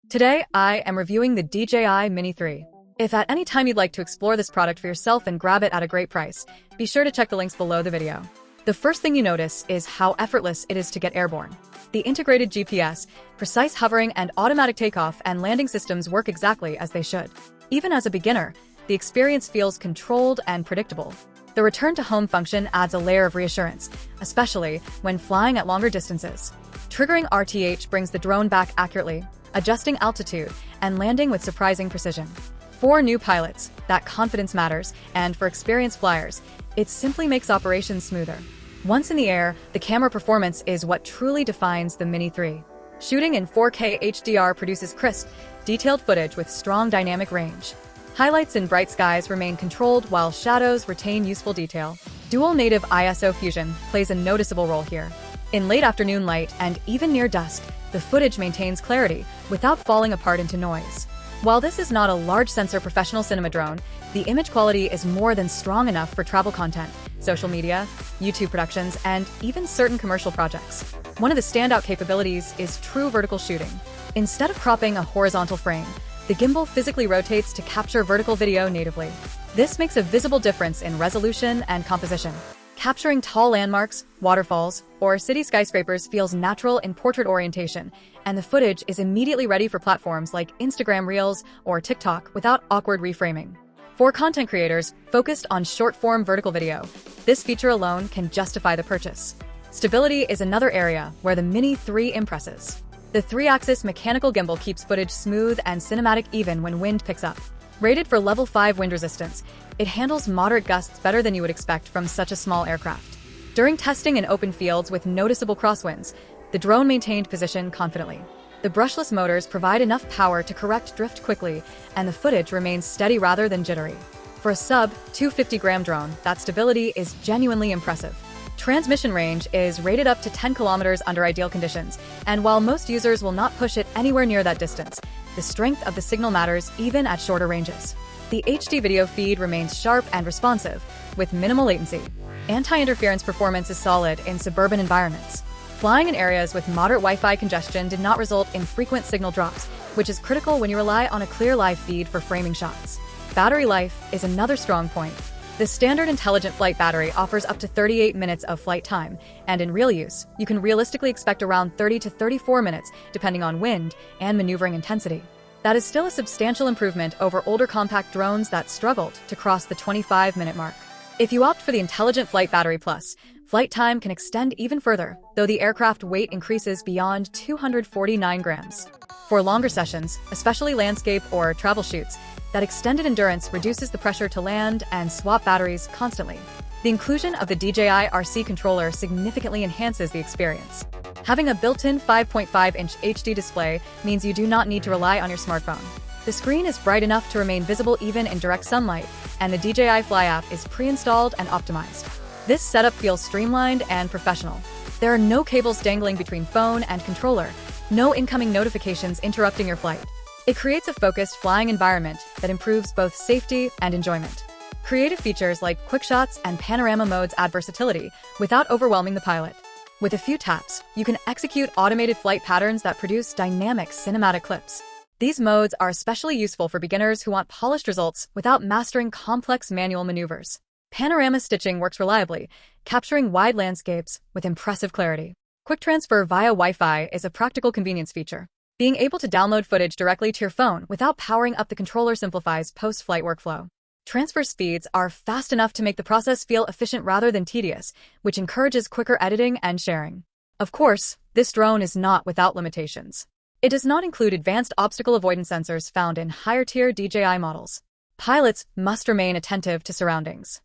Today, I am reviewing the DJI Mini 3. If at any time you'd like to explore this product for yourself and grab it at a great price, be sure to check the links below the video. The first thing you notice is how effortless it is to get airborne. The integrated GPS, precise hovering, and automatic takeoff and landing systems work exactly as they should. Even as a beginner, the experience feels controlled and predictable. The return to home function adds a layer of reassurance, especially when flying at longer distances. Triggering RTH brings the drone back accurately, adjusting altitude, and landing with surprising precision. For new pilots, that confidence matters, and for experienced flyers, it simply makes operations smoother. Once in the air, the camera performance is what truly defines the Mini 3. Shooting in 4K HDR produces crisp, detailed footage with strong dynamic range. Highlights in bright skies remain controlled while shadows retain useful detail. Dual native ISO fusion plays a noticeable role here. In late afternoon light and even near dusk, the footage maintains clarity without falling apart into noise. While this is not a large sensor professional cinema drone, the image quality is more than strong enough for travel content, social media, YouTube productions, and even certain commercial projects. One of the standout capabilities is true vertical shooting. Instead of cropping a horizontal frame, the gimbal physically rotates to capture vertical video natively. This makes a visible difference in resolution and composition. Capturing tall landmarks, waterfalls, or city skyscrapers feels natural in portrait orientation, and the footage is immediately ready for platforms like Instagram Reels or TikTok without awkward reframing. For content creators focused on short-form vertical video, this feature alone can justify the purchase. Stability is another area where the Mini 3 impresses. The 3-axis mechanical gimbal keeps footage smooth and cinematic even when wind picks up. Rated for level 5 wind resistance, it handles moderate gusts better than you would expect from such a small aircraft. During testing in open fields with noticeable crosswinds, the drone maintained position confidently. The brushless motors provide enough power to correct drift quickly, and the footage remains steady rather than jittery. For a sub-250-gram drone, that stability is genuinely impressive. Transmission range is rated up to 10 kilometers under ideal conditions, and while most users will not push it anywhere near that distance, the strength of the signal matters even at shorter ranges. The HD video feed remains sharp and responsive, with minimal latency. Anti-interference performance is solid in suburban environments. Flying in areas with moderate Wi-Fi congestion did not result in frequent signal drops, which is critical when you rely on a clear live feed for framing shots. Battery life is another strong point. The standard intelligent flight battery offers up to 38 minutes of flight time, and in real use, you can realistically expect around 30 to 34 minutes, depending on wind and maneuvering intensity. That is still a substantial improvement over older compact drones that struggled to cross the 25-minute mark. If you opt for the Intelligent Flight Battery Plus, flight time can extend even further, though the aircraft weight increases beyond 249 grams. For longer sessions, especially landscape or travel shoots, that extended endurance reduces the pressure to land and swap batteries constantly. The inclusion of the DJI RC controller significantly enhances the experience. Having a built-in 5.5-inch HD display means you do not need to rely on your smartphone. The screen is bright enough to remain visible even in direct sunlight, and the DJI Fly app is pre-installed and optimized. This setup feels streamlined and professional. There are no cables dangling between phone and controller, no incoming notifications interrupting your flight. It creates a focused flying environment that improves both safety and enjoyment. Creative features like quick shots and panorama modes add versatility without overwhelming the pilot. With a few taps, you can execute automated flight patterns that produce dynamic cinematic clips. These modes are especially useful for beginners who want polished results without mastering complex manual maneuvers. Panorama stitching works reliably, capturing wide landscapes with impressive clarity. Quick transfer via Wi-Fi is a practical convenience feature. Being able to download footage directly to your phone without powering up the controller simplifies post-flight workflow. Transfer speeds are fast enough to make the process feel efficient rather than tedious, which encourages quicker editing and sharing. Of course, this drone is not without limitations. It does not include advanced obstacle avoidance sensors found in higher-tier DJI models. Pilots must remain attentive to surroundings.